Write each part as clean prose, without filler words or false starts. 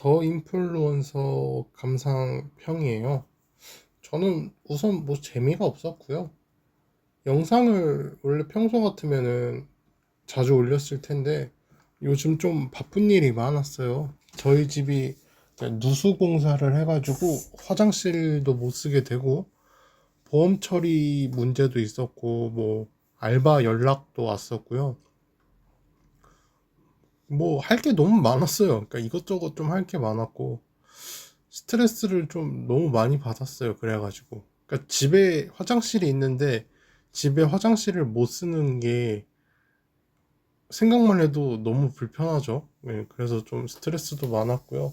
더 인플루언서 감상평이에요. 저는 우선 뭐 재미가 없었고요. 영상을 원래 평소 같으면은 자주 올렸을 텐데 요즘 좀 바쁜 일이 많았어요. 저희 집이 누수 공사를 해가지고 화장실도 못 쓰게 되고 보험 처리 문제도 있었고 뭐 알바 연락도 왔었고요. 뭐 할 게 너무 많았어요. 그러니까 이것저것 좀 할 게 많았고 스트레스를 좀 너무 많이 받았어요. 그래가지고. 그러니까 집에 화장실이 있는데 집에 화장실을 못 쓰는 게 생각만 해도 너무 불편하죠. 네, 그래서 좀 스트레스도 많았고요.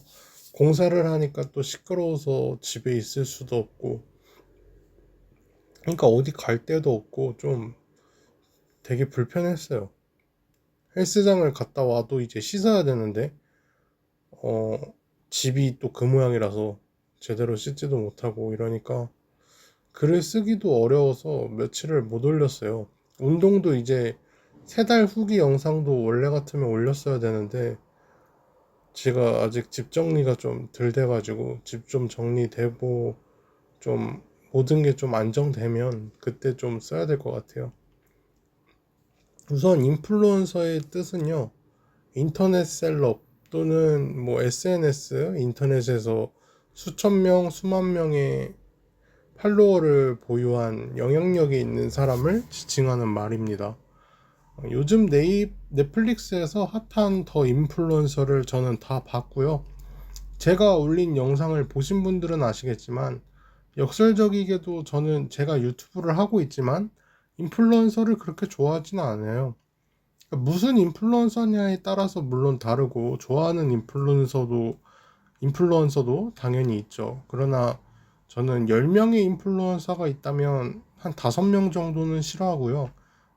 공사를 하니까 또 시끄러워서 집에 있을 수도 없고, 그러니까 어디 갈 데도 없고 좀 되게 불편했어요. 헬스장을 갔다 와도 이제 씻어야 되는데, 어, 집이 또 그 모양이라서 제대로 씻지도 못하고 이러니까 글을 쓰기도 어려워서 며칠을 못 올렸어요. 운동도 이제 3달 후기 영상도 원래 같으면 올렸어야 되는데 제가 아직 집 정리가 좀 덜 돼가지고 집 좀 정리되고 좀 모든 게 좀 안정되면 그때 좀 써야 될 것 같아요. 우선 인플루언서의 뜻은요, 인터넷 셀럽 또는 뭐 SNS, 인터넷에서 수천 명, 수만 명의 팔로워를 보유한 영향력이 있는 사람을 지칭하는 말입니다. 요즘 넷플릭스에서 핫한 더 인플루언서를 저는 다 봤고요. 제가 올린 영상을 보신 분들은 아시겠지만 역설적이게도 저는 제가 유튜브를 하고 있지만 인플루언서를 그렇게 좋아하지는 않아요. 그러니까 무슨 인플루언서냐에 따라서 물론 다르고 좋아하는 인플루언서도 당연히 있죠. 그러나 저는 10명의 인플루언서가 있다면 한 5명 정도는 싫어하고요.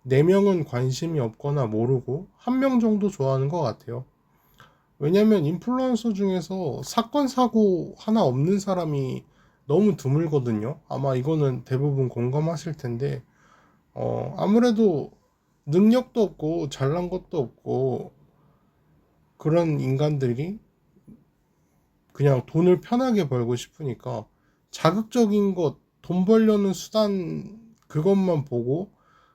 4명은 관심이 없거나 모르고 1명 정도 좋아하는 것 같아요. 왜냐면 인플루언서 중에서 사건, 사고 하나 없는 사람이 너무 드물거든요. 아마 이거는 대부분 공감하실 텐데, 아무래도 능력도 없고 잘난 것도 없고 그런 인간들이 그냥 돈을 편하게 벌고 싶으니까 자극적인 것, 돈 벌려는 수단, 그것만 보고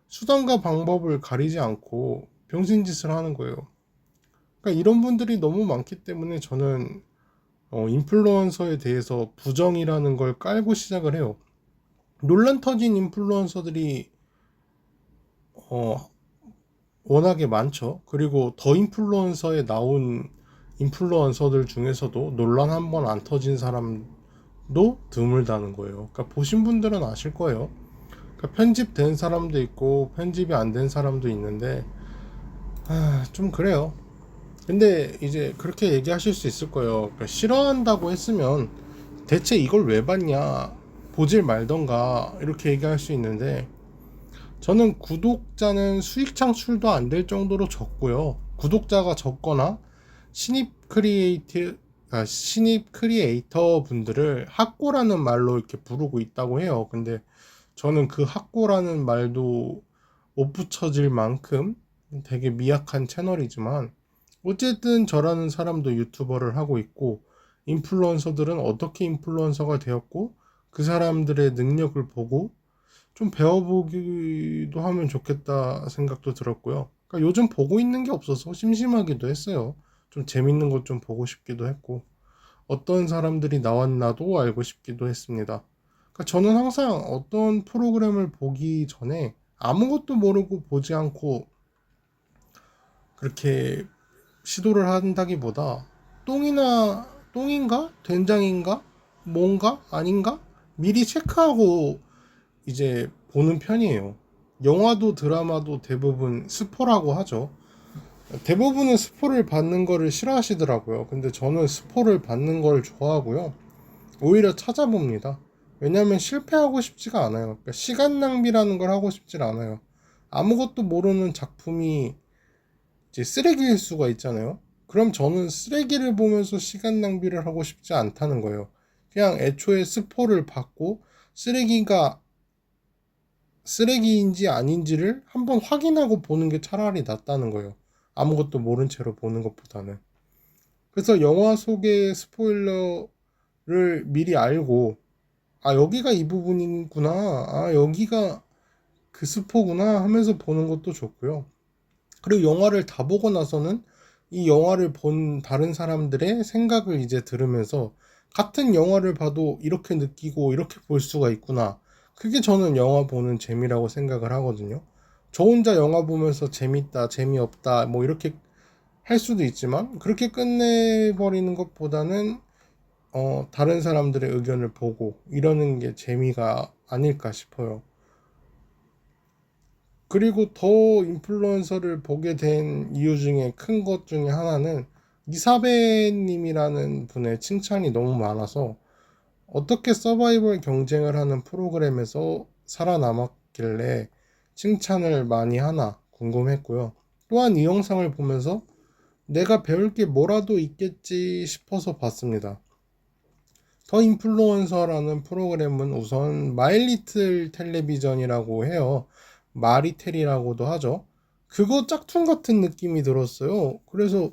수단과 방법을 가리지 않고 병신짓을 하는 거예요. 그러니까 이런 분들이 너무 많기 때문에 저는 인플루언서에 대해서 부정이라는 걸 깔고 시작을 해요. 논란 터진 인플루언서들이 어, 워낙에 많죠. 그리고 더 인플루언서에 나온 인플루언서들 중에서도 논란 한 번 안 터진 사람도 드물다는 거예요. 그러니까 보신 분들은 아실 거예요. 그러니까 편집된 사람도 있고 편집이 안 된 사람도 있는데 좀 그래요. 근데 이제 그렇게 얘기하실 수 있을 거예요. 그러니까 싫어한다고 했으면 대체 이걸 왜 봤냐, 보질 말던가 이렇게 얘기할 수 있는데 저는 구독자는 수익 창출도 안 될 정도로 적고요. 구독자가 적거나 신입 크리에이터 분들을 학고라는 말로 이렇게 부르고 있다고 해요. 근데 저는 그 학고라는 말도 못 붙여질 만큼 되게 미약한 채널이지만 어쨌든 저라는 사람도 유튜버를 하고 있고 인플루언서들은 어떻게 인플루언서가 되었고 그 사람들의 능력을 보고 좀 배워보기도 하면 좋겠다 생각도 들었고요. 그러니까 요즘 보고 있는 게 없어서 심심하기도 했어요. 좀 재밌는 것 좀 보고 싶기도 했고 어떤 사람들이 나왔나도 알고 싶기도 했습니다. 그러니까 저는 항상 어떤 프로그램을 보기 전에 아무것도 모르고 보지 않고 그렇게 시도를 한다기보다 똥인가 된장인가 뭔가 아닌가 미리 체크하고 이제 보는 편이에요. 영화도 드라마도 대부분 스포라고 하죠. 대부분은 스포를 받는 거를 싫어하시더라고요. 근데 저는 스포를 받는 걸 좋아하고요. 오히려 찾아봅니다. 왜냐하면 실패하고 싶지가 않아요. 그러니까 시간 낭비라는 걸 하고 싶지 않아요. 아무것도 모르는 작품이 이제 쓰레기일 수가 있잖아요. 그럼 저는 쓰레기를 보면서 시간 낭비를 하고 싶지 않다는 거예요. 그냥 애초에 스포를 받고 쓰레기가 쓰레기인지 아닌지를 한번 확인하고 보는 게 차라리 낫다는 거예요. 아무것도 모른 채로 보는 것보다는. 그래서 영화 속의 스포일러를 미리 알고, 아, 여기가 이 부분이구나, 아, 여기가 그 스포구나 하면서 보는 것도 좋고요. 그리고 영화를 다 보고 나서는 이 영화를 본 다른 사람들의 생각을 이제 들으면서 같은 영화를 봐도 이렇게 느끼고 이렇게 볼 수가 있구나. 그게 저는 영화 보는 재미라고 생각을 하거든요. 저 혼자 영화 보면서 재밌다, 재미없다, 뭐 이렇게 할 수도 있지만 그렇게 끝내버리는 것보다는 다른 사람들의 의견을 보고 이러는 게 재미가 아닐까 싶어요. 그리고 더 인플루언서를 보게 된 이유 중에 큰 것 중에 하나는 이사벨님이라는 분의 칭찬이 너무 많아서 어떻게 서바이벌 경쟁을 하는 프로그램에서 살아남았길래 칭찬을 많이 하나 궁금했고요. 또한 이 영상을 보면서 내가 배울 게 뭐라도 있겠지 싶어서 봤습니다. 더 인플루언서라는 프로그램은 우선 마일리틀 텔레비전이라고 해요. 마리텔이라고도 하죠. 그거 짝퉁 같은 느낌이 들었어요. 그래서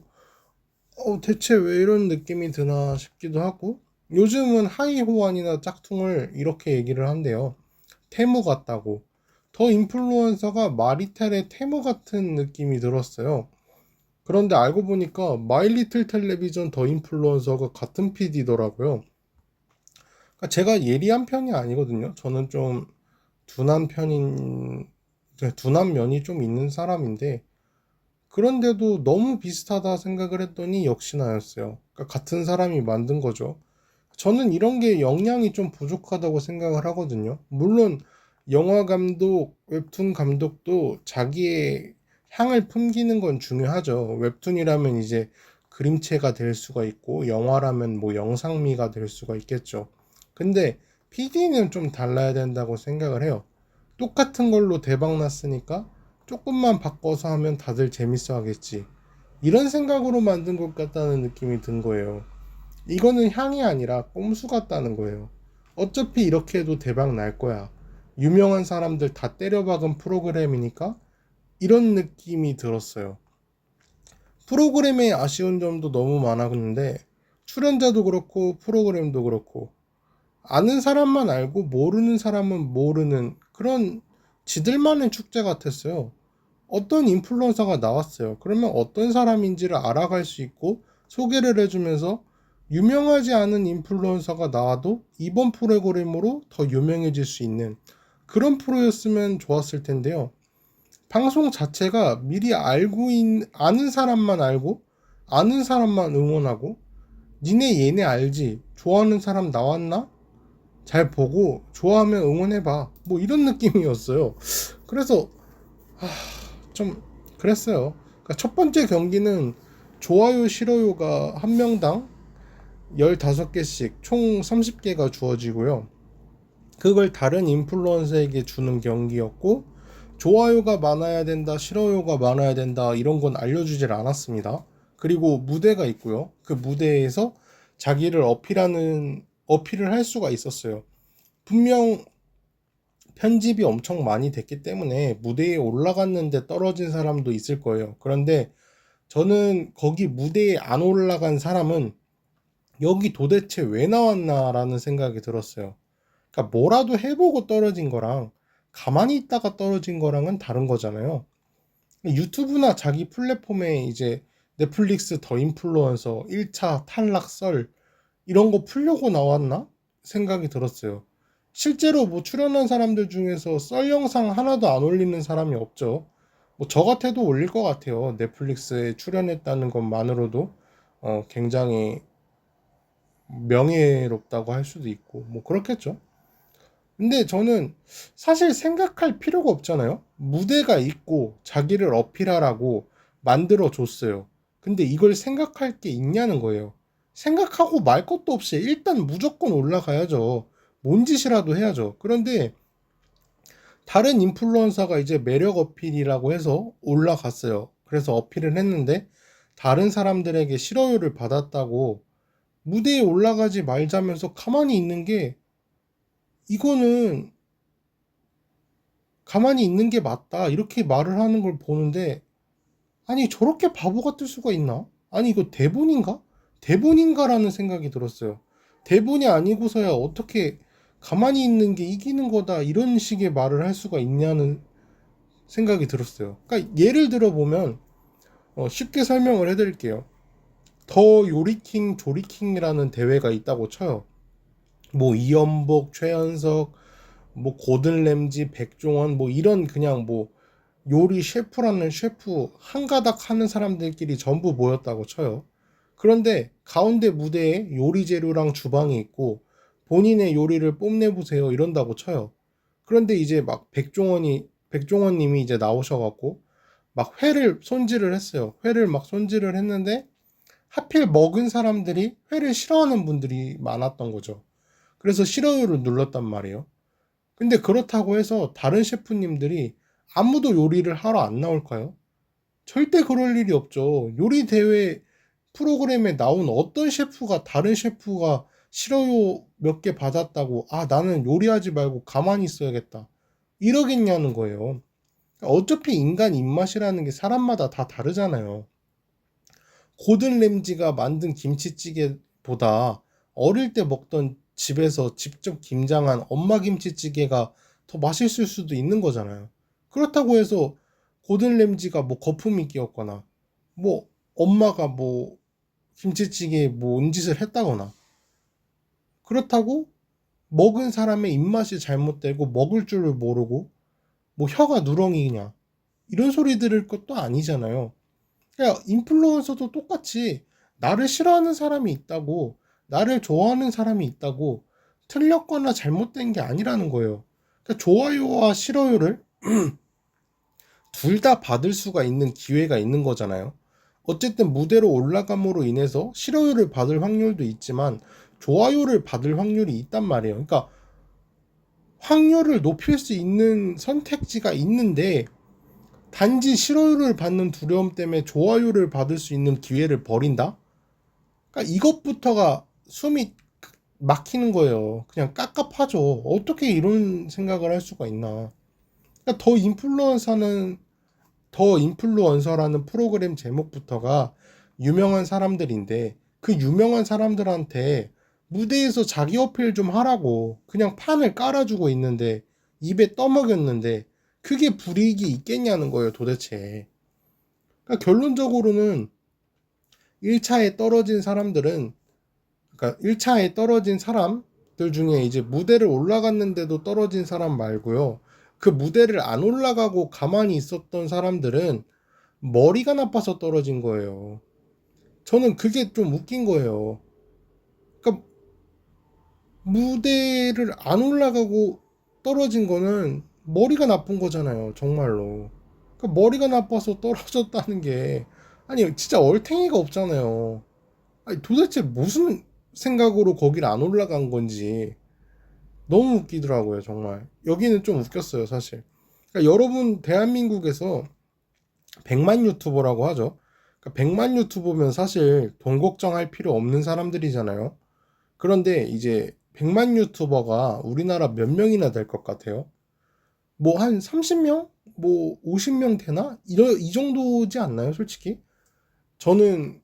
대체 왜 이런 느낌이 드나 싶기도 하고 요즘은 하이호환이나 짝퉁을 이렇게 얘기를 한대요. 테무 같다고. 더 인플루언서가 마리텔의 테무 같은 느낌이 들었어요. 그런데 알고 보니까 마일리틀 텔레비전 더 인플루언서가 같은 PD더라고요. 그러니까 제가 예리한 편이 아니거든요. 저는 좀 둔한 편인, 둔한 면이 좀 있는 사람인데, 그런데도 너무 비슷하다 생각을 했더니 역시나였어요. 그러니까 같은 사람이 만든 거죠. 저는 이런 게 역량이 좀 부족하다고 생각을 하거든요. 물론 영화 감독, 웹툰 감독도 자기의 향을 풍기는 건 중요하죠. 웹툰이라면 이제 그림체가 될 수가 있고, 영화라면 뭐 영상미가 될 수가 있겠죠. 근데 PD는 좀 달라야 된다고 생각을 해요. 똑같은 걸로 대박 났으니까 조금만 바꿔서 하면 다들 재밌어 하겠지. 이런 생각으로 만든 것 같다는 느낌이 든 거예요. 이거는 향이 아니라 꼼수 같다는 거예요. 어차피 이렇게 해도 대박 날 거야. 유명한 사람들 다 때려박은 프로그램이니까 이런 느낌이 들었어요. 프로그램의 아쉬운 점도 너무 많았는데 출연자도 그렇고 프로그램도 그렇고 아는 사람만 알고 모르는 사람은 모르는 그런 지들만의 축제 같았어요. 어떤 인플루언서가 나왔어요. 그러면 어떤 사람인지를 알아갈 수 있고 소개를 해주면서 유명하지 않은 인플루언서가 나와도 이번 프로그램으로 더 유명해질 수 있는 그런 프로였으면 좋았을 텐데요. 방송 자체가 미리 아는 사람만 알고 아는 사람만 응원하고 니네 얘네 알지? 좋아하는 사람 나왔나? 잘 보고 좋아하면 응원해봐. 뭐 이런 느낌이었어요. 그래서 좀 그랬어요. 그러니까 첫 번째 경기는 좋아요, 싫어요가 한 명당 15개씩 총 30개가 주어지고요. 그걸 다른 인플루언서에게 주는 경기였고 좋아요가 많아야 된다, 싫어요가 많아야 된다 이런 건 알려주질 않았습니다. 그리고 무대가 있고요. 그 무대에서 자기를 어필을 할 수가 있었어요. 분명 편집이 엄청 많이 됐기 때문에 무대에 올라갔는데 떨어진 사람도 있을 거예요. 그런데 저는 거기 무대에 안 올라간 사람은 여기 도대체 왜 나왔나라는 생각이 들었어요. 그러니까 뭐라도 해보고 떨어진 거랑 가만히 있다가 떨어진 거랑은 다른 거잖아요. 유튜브나 자기 플랫폼에 이제 넷플릭스 더 인플루언서 1차 탈락 썰 이런 거 풀려고 나왔나 생각이 들었어요. 실제로 뭐 출연한 사람들 중에서 썰 영상 하나도 안 올리는 사람이 없죠. 뭐 저 같아도 올릴 것 같아요. 넷플릭스에 출연했다는 것만으로도 굉장히 명예롭다고 할 수도 있고 뭐 그렇겠죠. 근데 저는 사실 생각할 필요가 없잖아요. 무대가 있고 자기를 어필하라고 만들어 줬어요. 근데 이걸 생각할 게 있냐는 거예요. 생각하고 말 것도 없이 일단 무조건 올라가야죠. 뭔 짓이라도 해야죠. 그런데 다른 인플루언서가 이제 매력 어필이라고 해서 올라갔어요. 그래서 어필을 했는데 다른 사람들에게 싫어요를 받았다고 무대에 올라가지 말자면서 가만히 있는 게 이거는 가만히 있는 게 맞다. 이렇게 말을 하는 걸 보는데 아니 저렇게 바보 같을 수가 있나? 아니 이거 대본인가? 대본인가라는 생각이 들었어요. 대본이 아니고서야 어떻게 가만히 있는 게 이기는 거다 이런 식의 말을 할 수가 있냐는 생각이 들었어요. 그러니까 예를 들어 보면 쉽게 설명을 해드릴게요. 더 요리킹 조리킹이라는 대회가 있다고 쳐요. 뭐 이연복, 최연석, 뭐 고든 램지, 백종원 뭐 이런 그냥 뭐 요리 셰프라는 셰프 한 가닥 하는 사람들끼리 전부 모였다고 쳐요. 그런데 가운데 무대에 요리 재료랑 주방이 있고 본인의 요리를 뽐내보세요 이런다고 쳐요. 그런데 이제 막 백종원님이 이제 나오셔갖고 막 회를 손질을 했어요. 회를 막 손질을 했는데 하필 먹은 사람들이 회를 싫어하는 분들이 많았던 거죠. 그래서 싫어요를 눌렀단 말이에요. 근데 그렇다고 해서 다른 셰프님들이 아무도 요리를 하러 안 나올까요? 절대 그럴 일이 없죠. 요리 대회 프로그램에 나온 어떤 셰프가 다른 셰프가 싫어요 몇 개 받았다고 나는 요리하지 말고 가만히 있어야겠다 이러겠냐는 거예요. 어차피 인간 입맛이라는 게 사람마다 다 다르잖아요. 고든 램지가 만든 김치찌개보다 어릴 때 먹던 집에서 직접 김장한 엄마 김치찌개가 더 맛있을 수도 있는 거잖아요. 그렇다고 해서 고든 램지가 뭐 거품이 끼었거나 뭐 엄마가 뭐 김치찌개에 뭐 은짓을 했다거나 그렇다고 먹은 사람의 입맛이 잘못되고 먹을 줄을 모르고 뭐 혀가 누렁이냐 이런 소리 들을 것도 아니잖아요. 그러니까 인플루언서도 똑같이 나를 싫어하는 사람이 있다고 나를 좋아하는 사람이 있다고 틀렸거나 잘못된 게 아니라는 거예요. 그러니까 좋아요와 싫어요를 둘 다 받을 수가 있는 기회가 있는 거잖아요. 어쨌든 무대로 올라감으로 인해서 싫어요를 받을 확률도 있지만 좋아요를 받을 확률이 있단 말이에요. 그러니까 확률을 높일 수 있는 선택지가 있는데 단지 싫어요를 받는 두려움 때문에 좋아요를 받을 수 있는 기회를 버린다? 그러니까 이것부터가 숨이 막히는 거예요. 그냥 깝깝하죠. 어떻게 이런 생각을 할 수가 있나. 그러니까 더 인플루언서라는 프로그램 제목부터가 유명한 사람들인데 그 유명한 사람들한테 무대에서 자기 어필 좀 하라고 그냥 판을 깔아주고 있는데 입에 떠먹였는데 그게 불이익이 있겠냐는 거예요 도대체. 그러니까 결론적으로는 1차에 떨어진 사람들은 그러니까 1차에 떨어진 사람들 중에 이제 무대를 올라갔는데도 떨어진 사람 말고요. 그 무대를 안 올라가고 가만히 있었던 사람들은 머리가 나빠서 떨어진 거예요. 저는 그게 좀 웃긴 거예요. 그러니까 무대를 안 올라가고 떨어진 거는 머리가 나쁜 거잖아요. 정말로. 그러니까 머리가 나빠서 떨어졌다는 게 아니 진짜 얼탱이가 없잖아요. 아니 도대체 무슨 생각으로 거길 안 올라간 건지 너무 웃기더라고요, 정말. 여기는 좀 웃겼어요, 사실. 그러니까 여러분 대한민국에서 100만 유튜버라고 하죠. 그러니까 100만 유튜버면 사실 돈 걱정할 필요 없는 사람들이잖아요. 그런데 이제 100만 유튜버가 우리나라 몇 명이나 될 것 같아요? 뭐 한 30명? 뭐 50명 되나? 이 정도지 않나요, 솔직히? 저는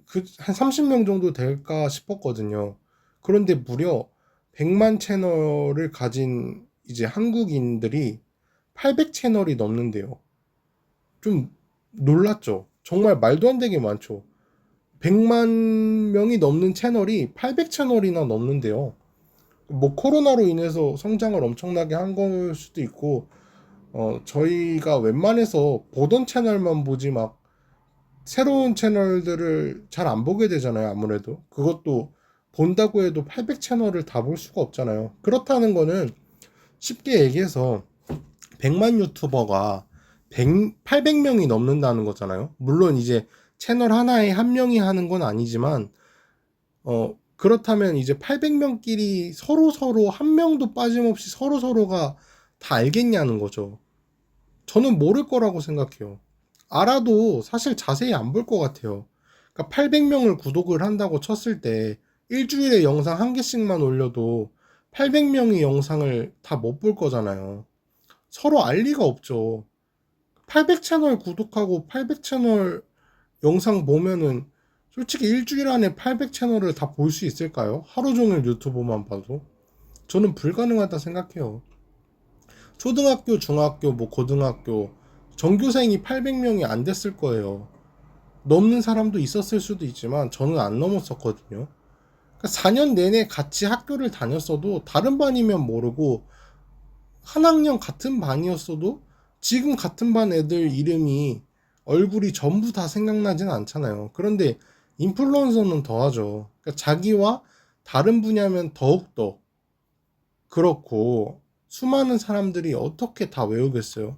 그 한 30명 정도 될까 싶었거든요. 그런데 무려 100만 채널을 가진 이제 한국인들이 800 채널이 넘는데요. 좀 놀랐죠. 정말 말도 안 되게 많죠. 100만 명이 넘는 채널이 800 채널이나 넘는데요. 뭐 코로나로 인해서 성장을 엄청나게 한 걸 수도 있고 저희가 웬만해서 보던 채널만 보지 막 새로운 채널들을 잘 안 보게 되잖아요. 아무래도 그것도 본다고 해도 800 채널을 다 볼 수가 없잖아요. 그렇다는 거는 쉽게 얘기해서 100만 유튜버가 800명이 넘는다는 거잖아요. 물론 이제 채널 하나에 한 명이 하는 건 아니지만 그렇다면 이제 800명끼리 서로 한 명도 빠짐없이 서로가 다 알겠냐는 거죠. 저는 모를 거라고 생각해요. 알아도 사실 자세히 안 볼 것 같아요. 그러니까 800명을 구독을 한다고 쳤을 때 일주일에 영상 한 개씩만 올려도 800명이 영상을 다 못 볼 거잖아요. 서로 알 리가 없죠. 800 채널 구독하고 800 채널 영상 보면은 솔직히 일주일 안에 800 채널을 다 볼 수 있을까요? 하루 종일 유튜브만 봐도? 저는 불가능하다 생각해요. 초등학교, 중학교, 뭐 고등학교 전교생이 800명이 안 됐을 거예요. 넘는 사람도 있었을 수도 있지만 저는 안 넘었었거든요. 그러니까 4년 내내 같이 학교를 다녔어도 다른 반이면 모르고 한 학년 같은 반이었어도 지금 같은 반 애들 이름이 얼굴이 전부 다 생각나진 않잖아요. 그런데 인플루언서는 더하죠. 그러니까 자기와 다른 분야면 더욱더 그렇고 수많은 사람들이 어떻게 다 외우겠어요.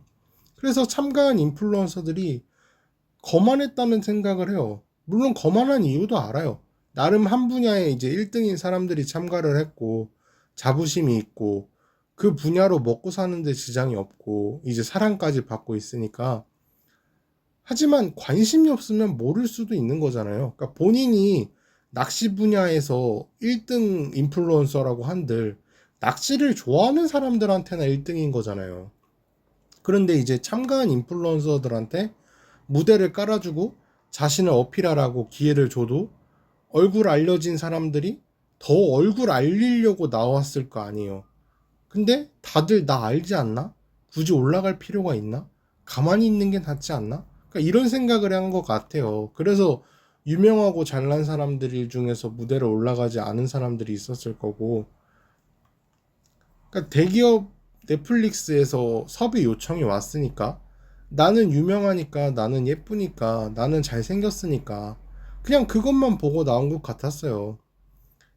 그래서 참가한 인플루언서들이 거만했다는 생각을 해요. 물론 거만한 이유도 알아요. 나름 한 분야에 이제 1등인 사람들이 참가를 했고 자부심이 있고 그 분야로 먹고 사는데 지장이 없고 이제 사랑까지 받고 있으니까. 하지만 관심이 없으면 모를 수도 있는 거잖아요. 그러니까 본인이 낚시 분야에서 1등 인플루언서라고 한들 낚시를 좋아하는 사람들한테나 1등인 거잖아요. 그런데 이제 참가한 인플루언서들한테 무대를 깔아주고 자신을 어필하라고 기회를 줘도 얼굴 알려진 사람들이 더 얼굴 알리려고 나왔을 거 아니에요. 근데 다들 나 알지 않나? 굳이 올라갈 필요가 있나? 가만히 있는 게 낫지 않나? 그러니까 이런 생각을 한 것 같아요. 그래서 유명하고 잘난 사람들 중에서 무대를 올라가지 않은 사람들이 있었을 거고, 그러니까 대기업 넷플릭스에서 섭외 요청이 왔으니까 나는 유명하니까, 나는 예쁘니까, 나는 잘생겼으니까 그냥 그것만 보고 나온 것 같았어요.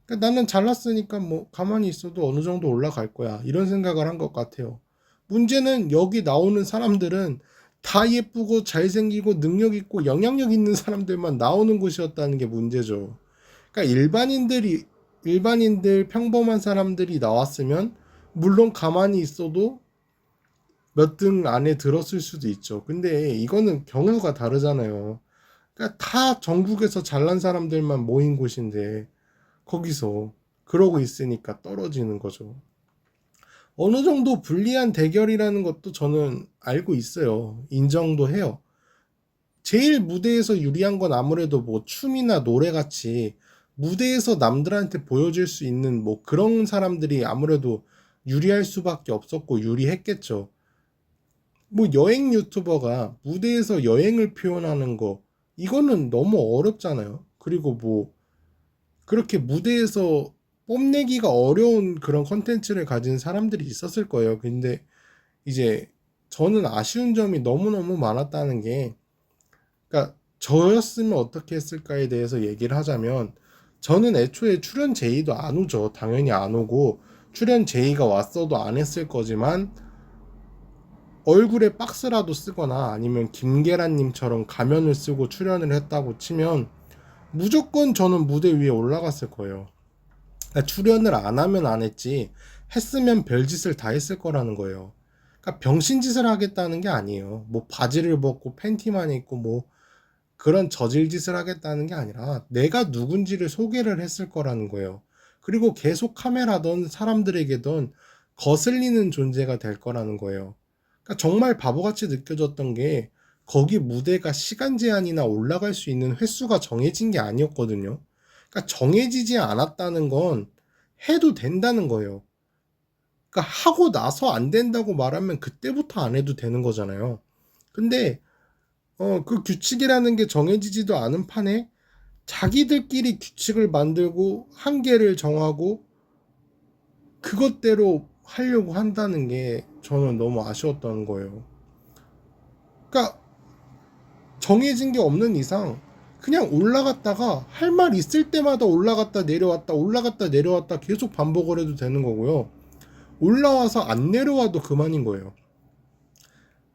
그러니까 나는 잘났으니까 뭐 가만히 있어도 어느 정도 올라갈 거야, 이런 생각을 한 것 같아요. 문제는 여기 나오는 사람들은 다 예쁘고 잘생기고 능력 있고 영향력 있는 사람들만 나오는 곳이었다는 게 문제죠. 그러니까 일반인들 평범한 사람들이 나왔으면 물론 가만히 있어도 몇 등 안에 들었을 수도 있죠. 근데 이거는 경우가 다르잖아요. 그러니까 다 전국에서 잘난 사람들만 모인 곳인데 거기서 그러고 있으니까 떨어지는 거죠. 어느 정도 불리한 대결이라는 것도 저는 알고 있어요. 인정도 해요. 제일 무대에서 유리한 건 아무래도 뭐 춤이나 노래 같이 무대에서 남들한테 보여줄 수 있는 뭐 그런 사람들이 아무래도 유리할 수밖에 없었고 유리했겠죠. 뭐 여행 유튜버가 무대에서 여행을 표현하는 거 이거는 너무 어렵잖아요. 그리고 뭐 그렇게 무대에서 뽐내기가 어려운 그런 컨텐츠를 가진 사람들이 있었을 거예요. 근데 이제 저는 아쉬운 점이 너무너무 많았다는 게, 그러니까 저였으면 어떻게 했을까에 대해서 얘기를 하자면, 저는 애초에 출연 제의도 안 오죠. 당연히 안 오고 출연 제의가 왔어도 안 했을 거지만 얼굴에 박스라도 쓰거나 아니면 김계란님처럼 가면을 쓰고 출연을 했다고 치면 무조건 저는 무대 위에 올라갔을 거예요. 그러니까 출연을 안 하면 안 했지 했으면 별짓을 다 했을 거라는 거예요. 그러니까 병신짓을 하겠다는 게 아니에요. 뭐 바지를 벗고 팬티만 입고 뭐 그런 저질짓을 하겠다는 게 아니라 내가 누군지를 소개를 했을 거라는 거예요. 그리고 계속 카메라던 사람들에게던 거슬리는 존재가 될 거라는 거예요. 그러니까 정말 바보같이 느껴졌던 게 거기 무대가 시간 제한이나 올라갈 수 있는 횟수가 정해진 게 아니었거든요. 그러니까 정해지지 않았다는 건 해도 된다는 거예요. 그러니까 하고 나서 안 된다고 말하면 그때부터 안 해도 되는 거잖아요. 근데 그 규칙이라는 게 정해지지도 않은 판에 자기들끼리 규칙을 만들고 한계를 정하고 그것대로 하려고 한다는 게 저는 너무 아쉬웠던 거예요. 그러니까 정해진 게 없는 이상 그냥 올라갔다가 할 말 있을 때마다 올라갔다 내려왔다 올라갔다 내려왔다 계속 반복을 해도 되는 거고요. 올라와서 안 내려와도 그만인 거예요.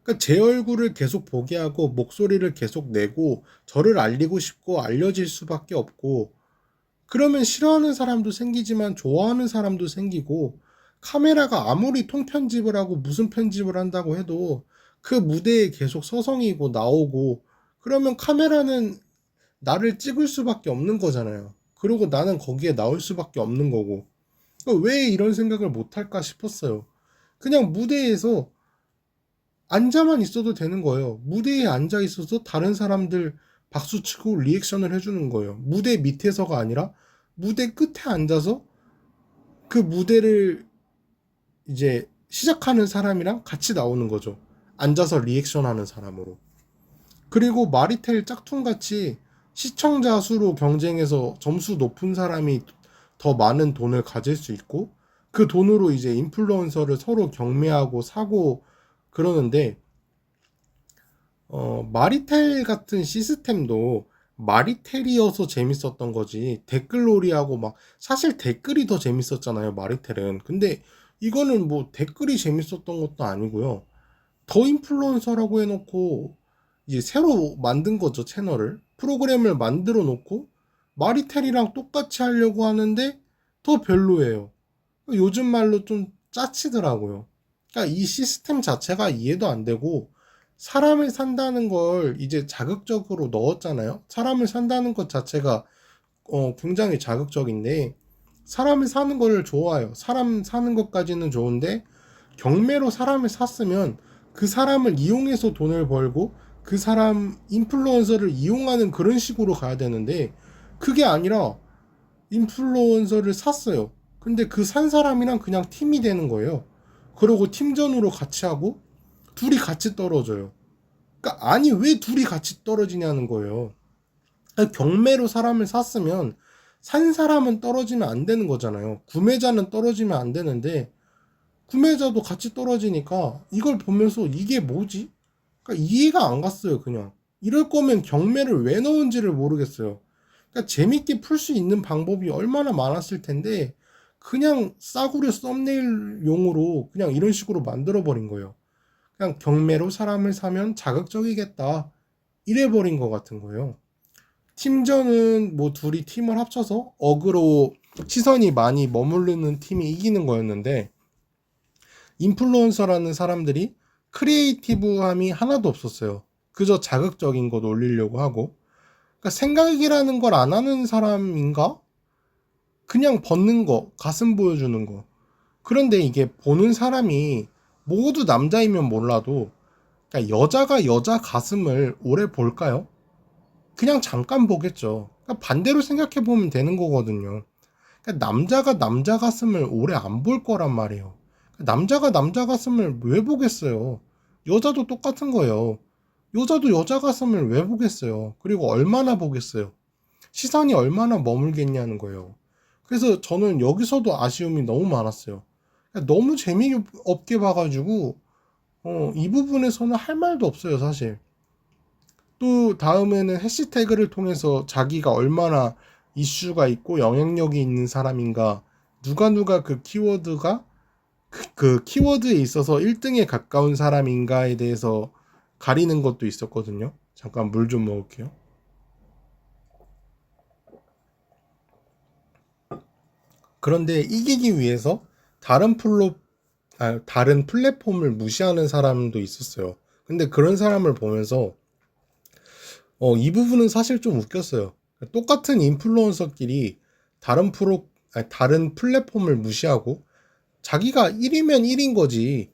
그러니까 제 얼굴을 계속 보게 하고 목소리를 계속 내고 저를 알리고 싶고 알려질 수밖에 없고, 그러면 싫어하는 사람도 생기지만 좋아하는 사람도 생기고, 카메라가 아무리 통편집을 하고 무슨 편집을 한다고 해도 그 무대에 계속 서성이고 나오고 그러면 카메라는 나를 찍을 수밖에 없는 거잖아요. 그리고 나는 거기에 나올 수밖에 없는 거고. 그러니까 왜 이런 생각을 못할까 싶었어요. 그냥 무대에서 앉아만 있어도 되는 거예요. 무대에 앉아 있어서 다른 사람들 박수치고 리액션을 해주는 거예요. 무대 밑에서가 아니라 무대 끝에 앉아서 그 무대를 이제 시작하는 사람이랑 같이 나오는 거죠. 앉아서 리액션하는 사람으로. 그리고 마리텔 짝퉁같이 시청자 수로 경쟁해서 점수 높은 사람이 더 많은 돈을 가질 수 있고 그 돈으로 이제 인플루언서를 서로 경매하고 사고 그러는데 마리텔 같은 시스템도 마리텔이어서 재밌었던 거지 댓글놀이하고 막 사실 댓글이 더 재밌었잖아요 마리텔은. 근데 이거는 뭐 댓글이 재밌었던 것도 아니고요. 더 인플루언서라고 해놓고 이제 새로 만든 거죠 채널을. 프로그램을 만들어 놓고 마리텔이랑 똑같이 하려고 하는데 더 별로예요. 요즘 말로 좀 짜치더라고요. 그러니까 이 시스템 자체가 이해도 안 되고 사람을 산다는 걸 이제 자극적으로 넣었잖아요. 사람을 산다는 것 자체가 굉장히 자극적인데 사람을 사는 거를 좋아요. 사람 사는 것까지는 좋은데 경매로 사람을 샀으면 그 사람을 이용해서 돈을 벌고 그 사람 인플루언서를 이용하는 그런 식으로 가야 되는데 그게 아니라 인플루언서를 샀어요. 근데 그 산 사람이랑 그냥 팀이 되는 거예요. 그러고 팀전으로 같이 하고 둘이 같이 떨어져요. 그러니까 아니 왜 둘이 같이 떨어지냐는 거예요. 경매로 사람을 샀으면 산 사람은 떨어지면 안 되는 거잖아요. 구매자는 떨어지면 안 되는데 구매자도 같이 떨어지니까 이걸 보면서 이게 뭐지? 그러니까 이해가 안 갔어요, 그냥. 이럴 거면 경매를 왜 넣은지를 모르겠어요. 그러니까 재밌게 풀 수 있는 방법이 얼마나 많았을 텐데 그냥 싸구려 썸네일용으로 그냥 이런 식으로 만들어 버린 거예요. 그냥 경매로 사람을 사면 자극적이겠다. 이래 버린 것 같은 거예요. 팀전은 뭐 둘이 팀을 합쳐서 어그로 시선이 많이 머무르는 팀이 이기는 거였는데 인플루언서라는 사람들이 크리에이티브함이 하나도 없었어요. 그저 자극적인 것 올리려고 하고 그러니까 생각이라는 걸 안 하는 사람인가? 그냥 벗는 거, 가슴 보여주는 거. 그런데 이게 보는 사람이 모두 남자이면 몰라도 그러니까 여자가 여자 가슴을 오래 볼까요? 그냥 잠깐 보겠죠. 그러니까 반대로 생각해 보면 되는 거거든요. 그러니까 남자가 남자 가슴을 오래 안 볼 거란 말이에요. 그러니까 남자가 남자 가슴을 왜 보겠어요? 여자도 똑같은 거예요. 여자도 여자 가슴을 왜 보겠어요? 그리고 얼마나 보겠어요? 시선이 얼마나 머물겠냐는 거예요. 그래서 저는 여기서도 아쉬움이 너무 많았어요. 그러니까 너무 재미없게 봐가지고 이 부분에서는 할 말도 없어요 사실. 또 다음에는 해시태그를 통해서 자기가 얼마나 이슈가 있고 영향력이 있는 사람인가 누가 그 키워드에 있어서 1등에 가까운 사람인가에 대해서 가리는 것도 있었거든요. 잠깐 물 좀 먹을게요. 그런데 이기기 위해서 다른 플랫폼을 무시하는 사람도 있었어요. 근데 그런 사람을 보면서 이 부분은 사실 좀 웃겼어요. 똑같은 인플루언서끼리 다른 플랫폼을 무시하고 자기가 1위면 1인 거지.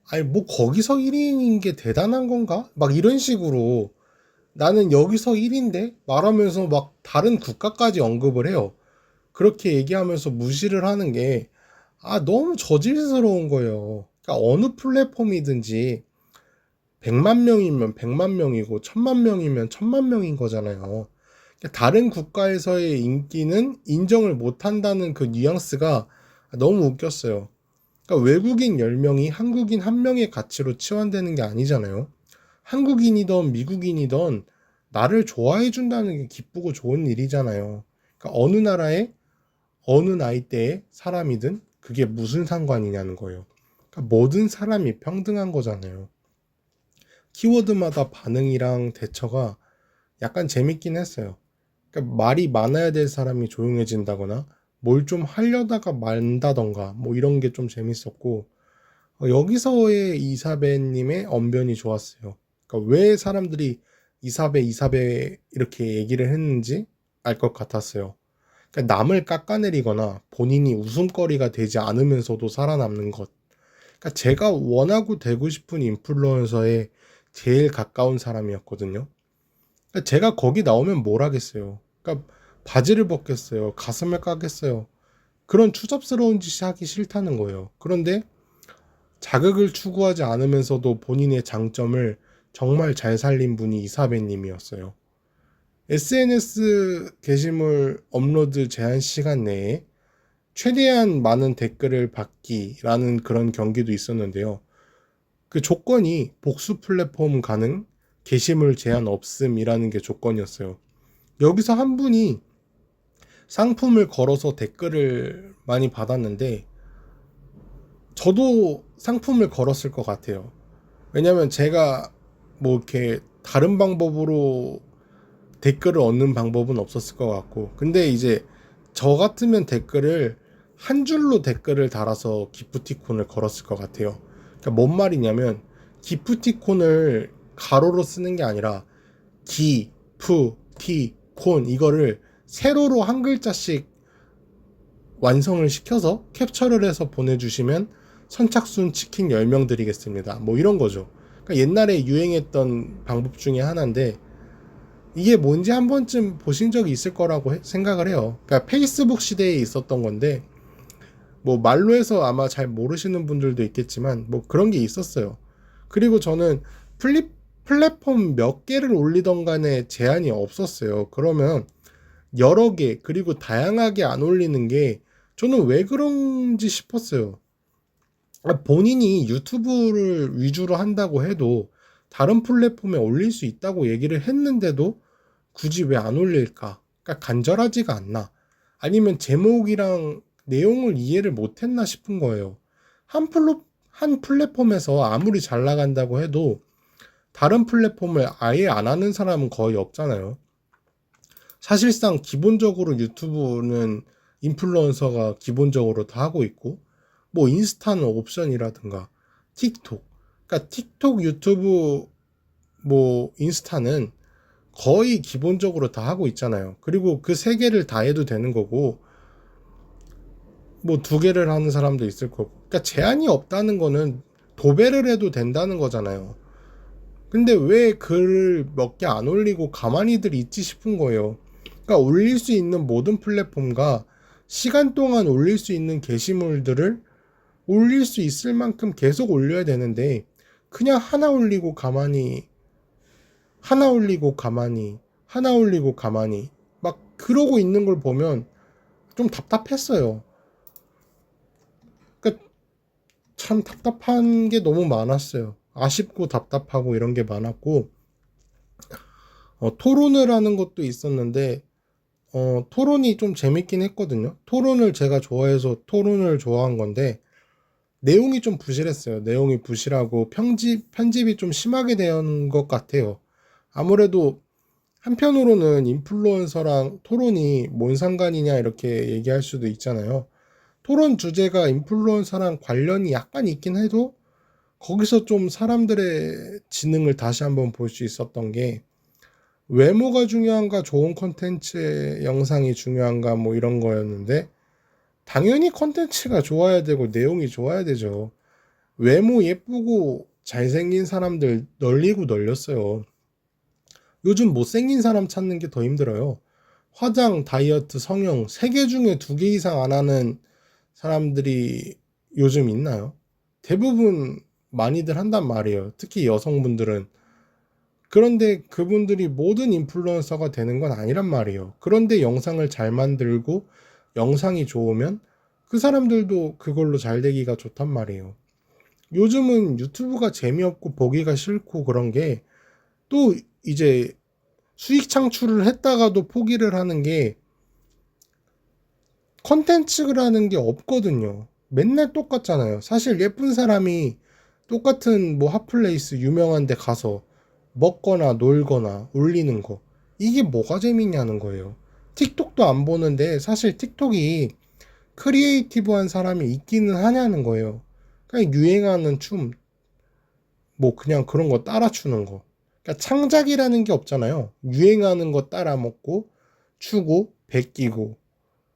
아니 뭐 거기서 1위인 게 대단한 건가? 막 이런 식으로 나는 여기서 1인데 말하면서 막 다른 국가까지 언급을 해요. 그렇게 얘기하면서 무시를 하는 게 너무 저질스러운 거예요. 그러니까 어느 플랫폼이든지 100만 명이면 100만 명이고 1000만 명이면 1000만 명인 거잖아요. 그러니까 다른 국가에서의 인기는 인정을 못 한다는 그 뉘앙스가 너무 웃겼어요. 그러니까 외국인 10명이 한국인 1명의 가치로 치환되는 게 아니잖아요. 한국인이든 미국인이든 나를 좋아해 준다는 게 기쁘고 좋은 일이잖아요. 그러니까 어느 나라의 어느 나이대의 사람이든 그게 무슨 상관이냐는 거예요. 그러니까 모든 사람이 평등한 거잖아요. 키워드마다 반응이랑 대처가 약간 재밌긴 했어요. 그러니까 말이 많아야 될 사람이 조용해진다거나 뭘 좀 하려다가 만다던가 뭐 이런 게 좀 재밌었고 여기서의 이사배님의 언변이 좋았어요. 그러니까 왜 사람들이 이사배 이렇게 얘기를 했는지 알 것 같았어요. 그러니까 남을 깎아내리거나 본인이 웃음거리가 되지 않으면서도 살아남는 것. 그러니까 제가 원하고 되고 싶은 인플루언서에 제일 가까운 사람이었거든요. 그러니까 제가 거기 나오면 뭘 하겠어요. 그러니까 바지를 벗겠어요. 가슴을 까겠어요. 그런 추잡스러운 짓이 하기 싫다는 거예요. 그런데 자극을 추구하지 않으면서도 본인의 장점을 정말 잘 살린 분이 이사배님이었어요. SNS 게시물 업로드 제한 시간 내에 최대한 많은 댓글을 받기라는 그런 경기도 있었는데요. 그 조건이 복수 플랫폼 가능, 게시물 제한 없음이라는 게 조건이었어요. 여기서 한 분이 상품을 걸어서 댓글을 많이 받았는데 저도 상품을 걸었을 것 같아요. 왜냐면 제가 뭐 이렇게 다른 방법으로 댓글을 얻는 방법은 없었을 것 같고, 근데 이제 저 같으면 댓글을 한 줄로 댓글을 달아서 기프티콘을 걸었을 것 같아요. 그러니까 뭔 말이냐면 기프티콘을 가로로 쓰는 게 아니라 기프티콘 이거를 세로로 한 글자씩 완성을 시켜서 캡처를 해서 보내주시면 선착순 치킨 10명 드리겠습니다. 뭐 이런 거죠. 그러니까 옛날에 유행했던 방법 중에 하나인데 이게 뭔지 한 번쯤 보신 적이 있을 거라고 생각을 해요. 그러니까 페이스북 시대에 있었던 건데 뭐 말로 해서 아마 잘 모르시는 분들도 있겠지만 뭐 그런 게 있었어요. 그리고 저는 플랫폼 몇 개를 올리던 간에 제한이 없었어요. 그러면 여러 개 그리고 다양하게 안 올리는 게 저는 왜 그런지 싶었어요. 본인이 유튜브를 위주로 한다고 해도 다른 플랫폼에 올릴 수 있다고 얘기를 했는데도 굳이 왜 안 올릴까? 그러니까 간절하지가 않나? 아니면 제목이랑 내용을 이해를 못했나 싶은 거예요. 한 플랫폼에서 아무리 잘 나간다고 해도 다른 플랫폼을 아예 안 하는 사람은 거의 없잖아요. 사실상 기본적으로 유튜브는 인플루언서가 기본적으로 다 하고 있고, 뭐 인스타는 옵션이라든가, 틱톡. 그러니까 틱톡, 유튜브, 뭐 인스타는 거의 기본적으로 다 하고 있잖아요. 그리고 그 세 개를 다 해도 되는 거고, 뭐 두 개를 하는 사람도 있을 거고. 그러니까 제한이 없다는 거는 도배를 해도 된다는 거잖아요. 근데 왜 글을 몇 개 안 올리고 가만히들 있지 싶은 거예요. 그러니까 올릴 수 있는 모든 플랫폼과 시간 동안 올릴 수 있는 게시물들을 올릴 수 있을 만큼 계속 올려야 되는데 그냥 하나 올리고 가만히 하나 올리고 가만히 하나 올리고 가만히 막 그러고 있는 걸 보면 좀 답답했어요. 그러니까 참 답답한 게 너무 많았어요. 아쉽고 답답하고 이런 게 많았고 토론을 하는 것도 있었는데 토론이 좀 재밌긴 했거든요. 토론을 제가 좋아해서 토론을 좋아한 건데 내용이 좀 부실했어요. 내용이 부실하고 편집이 좀 심하게 된 것 같아요. 아무래도 한편으로는 인플루언서랑 토론이 뭔 상관이냐 이렇게 얘기할 수도 있잖아요. 토론 주제가 인플루언서랑 관련이 약간 있긴 해도 거기서 좀 사람들의 지능을 다시 한번 볼 수 있었던 게 외모가 중요한가 좋은 콘텐츠의 영상이 중요한가 뭐 이런 거였는데 당연히 콘텐츠가 좋아야 되고 내용이 좋아야 되죠. 외모 예쁘고 잘생긴 사람들 널리고 널렸어요. 요즘 못생긴 사람 찾는 게 더 힘들어요. 화장, 다이어트, 성형 3개 중에 2개 이상 안 하는 사람들이 요즘 있나요? 대부분 많이들 한단 말이에요. 특히 여성분들은. 그런데 그분들이 모든 인플루언서가 되는 건 아니란 말이에요. 그런데 영상을 잘 만들고 영상이 좋으면 그 사람들도 그걸로 잘 되기가 좋단 말이에요. 요즘은 유튜브가 재미없고 보기가 싫고 그런 게 또 이제 수익 창출을 했다가도 포기를 하는 게 컨텐츠라는 게 없거든요. 맨날 똑같잖아요. 사실 예쁜 사람이 똑같은 뭐 핫플레이스 유명한 데 가서 먹거나 놀거나 올리는 거 이게 뭐가 재밌냐는 거예요. 틱톡도 안 보는데 사실 틱톡이 크리에이티브한 사람이 있기는 하냐는 거예요. 그냥 유행하는 춤 뭐 그냥 그런 거 따라 추는 거. 그러니까 창작이라는 게 없잖아요. 유행하는 거 따라 먹고 추고 베끼고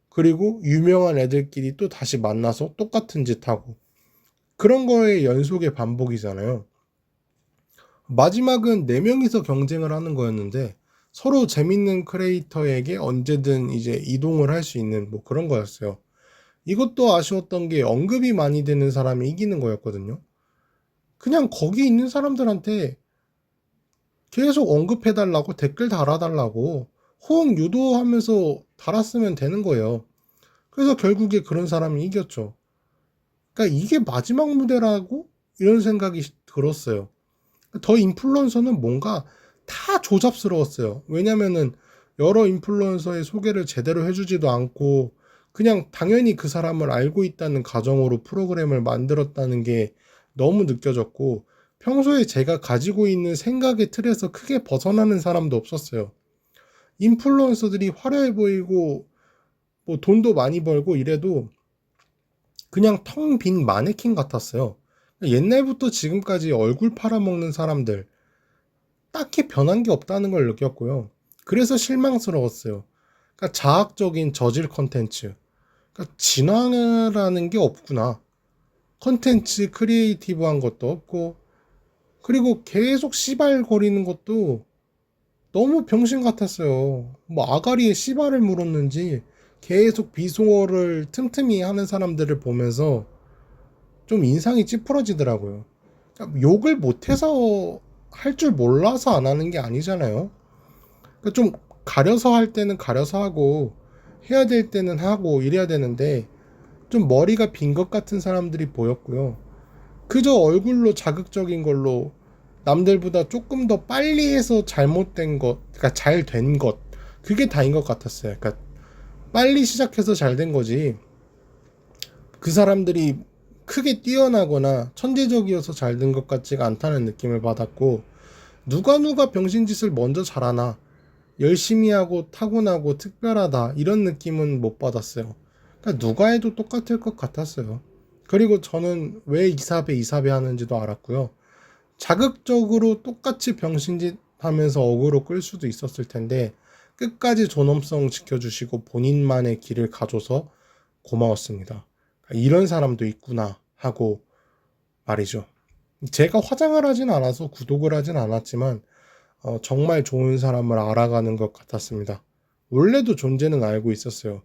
그리고 유명한 애들끼리 또 다시 만나서 똑같은 짓 하고 그런 거의 연속의 반복이잖아요. 마지막은 4명이서 경쟁을 하는 거였는데 서로 재밌는 크리에이터에게 언제든 이제 이동을 할 수 있는 뭐 그런 거였어요. 이것도 아쉬웠던 게 언급이 많이 되는 사람이 이기는 거였거든요. 그냥 거기 있는 사람들한테 계속 언급해달라고 댓글 달아달라고 호응 유도하면서 달았으면 되는 거예요. 그래서 결국에 그런 사람이 이겼죠. 그러니까 이게 마지막 무대라고 이런 생각이 들었어요. 더 인플루언서는 뭔가 다 조잡스러웠어요. 왜냐면은 여러 인플루언서의 소개를 제대로 해주지도 않고 그냥 당연히 그 사람을 알고 있다는 가정으로 프로그램을 만들었다는 게 너무 느껴졌고 평소에 제가 가지고 있는 생각의 틀에서 크게 벗어나는 사람도 없었어요. 인플루언서들이 화려해 보이고 뭐 돈도 많이 벌고 이래도 그냥 텅 빈 마네킹 같았어요. 옛날부터 지금까지 얼굴 팔아먹는 사람들 딱히 변한 게 없다는 걸 느꼈고요. 그래서 실망스러웠어요. 그러니까 자학적인 저질 컨텐츠. 그러니까 진화라는 게 없구나. 컨텐츠 크리에이티브한 것도 없고 그리고 계속 씨발거리는 것도 너무 병신 같았어요. 뭐 아가리에 씨발을 물었는지 계속 비속어를 틈틈이 하는 사람들을 보면서 좀 인상이 찌푸러지더라고요. 그러니까 욕을 못해서 할 줄 몰라서 안 하는 게 아니잖아요. 그러니까 좀 가려서 할 때는 가려서 하고 해야 될 때는 하고 이래야 되는데 좀 머리가 빈 것 같은 사람들이 보였고요. 그저 얼굴로 자극적인 걸로 남들보다 조금 더 빨리 해서 잘못된 것, 그러니까 잘 된 것, 그게 다인 것 같았어요. 그러니까 빨리 시작해서 잘 된 거지. 그 사람들이 크게 뛰어나거나 천재적이어서 잘 된 것 같지가 않다는 느낌을 받았고, 누가 병신짓을 먼저 잘하나, 열심히 하고 타고나고 특별하다, 이런 느낌은 못 받았어요. 그러니까 누가 해도 똑같을 것 같았어요. 그리고 저는 왜 이사배 하는지도 알았고요. 자극적으로 똑같이 병신짓 하면서 어그로 끌 수도 있었을 텐데 끝까지 존엄성 지켜주시고 본인만의 길을 가줘서 고마웠습니다. 이런 사람도 있구나 하고 말이죠. 제가 화장을 하진 않아서 구독을 하진 않았지만 정말 좋은 사람을 알아가는 것 같았습니다. 원래도 존재는 알고 있었어요.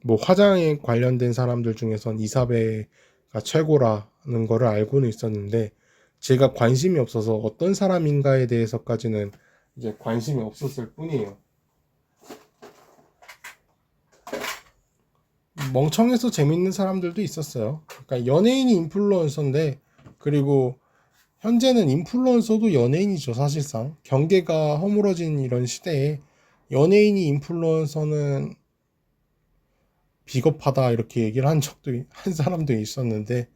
뭐 화장에 관련된 사람들 중에선 이사배가 최고라는 거를 알고는 있었는데 제가 관심이 없어서 어떤 사람인가에 대해서까지는 이제 관심이 없었을 뿐이에요. 멍청해서 재밌는 사람들도 있었어요. 그러니까 연예인이 인플루언서인데 그리고 현재는 인플루언서도 연예인이죠. 사실상 경계가 허물어진 이런 시대에 연예인이 인플루언서는 비겁하다 이렇게 얘기를 한 사람도 있었는데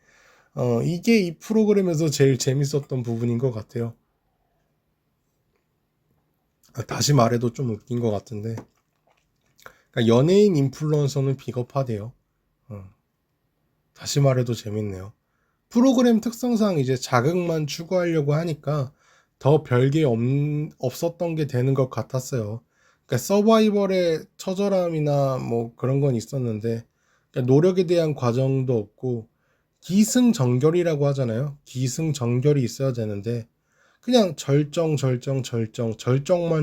이게 이 프로그램에서 제일 재밌었던 부분인 것 같아요. 다시 말해도 좀 웃긴 것 같은데 그러니까 연예인 인플루언서는 비겁하대요. 어, 다시 말해도 재밌네요. 프로그램 특성상 이제 자극만 추구하려고 하니까 더 별게 없었던 게 되는 것 같았어요. 그러니까 서바이벌의 처절함이나 뭐 그런 건 있었는데 그러니까 노력에 대한 과정도 없고 기승전결이라고 하잖아요. 기승전결이 있어야 되는데 그냥 절정만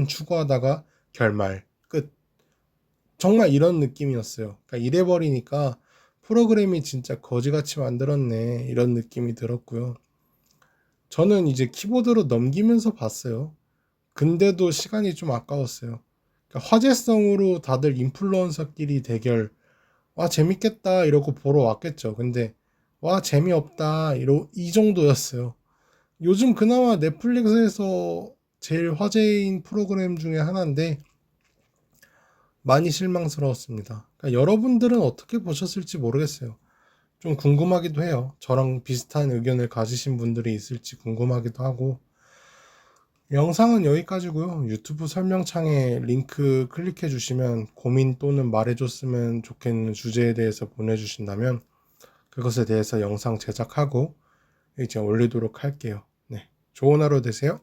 추구하다가 결말 끝. 정말 이런 느낌이었어요. 그러니까 이래버리니까 프로그램이 진짜 거지같이 만들었네 이런 느낌이 들었고요. 저는 이제 키보드로 넘기면서 봤어요. 근데도 시간이 좀 아까웠어요. 그러니까 화제성으로 다들 인플루언서끼리 대결 와 재밌겠다 이러고 보러 왔겠죠. 근데 와 재미없다 이 정도였어요. 요즘 그나마 넷플릭스에서 제일 화제인 프로그램 중에 하나인데 많이 실망스러웠습니다. 그러니까 여러분들은 어떻게 보셨을지 모르겠어요. 좀 궁금하기도 해요. 저랑 비슷한 의견을 가지신 분들이 있을지 궁금하기도 하고. 영상은 여기까지고요. 유튜브 설명창에 링크 클릭해 주시면 고민 또는 말해줬으면 좋겠는 주제에 대해서 보내주신다면 그것에 대해서 영상 제작하고 이제 올리도록 할게요. 네. 좋은 하루 되세요.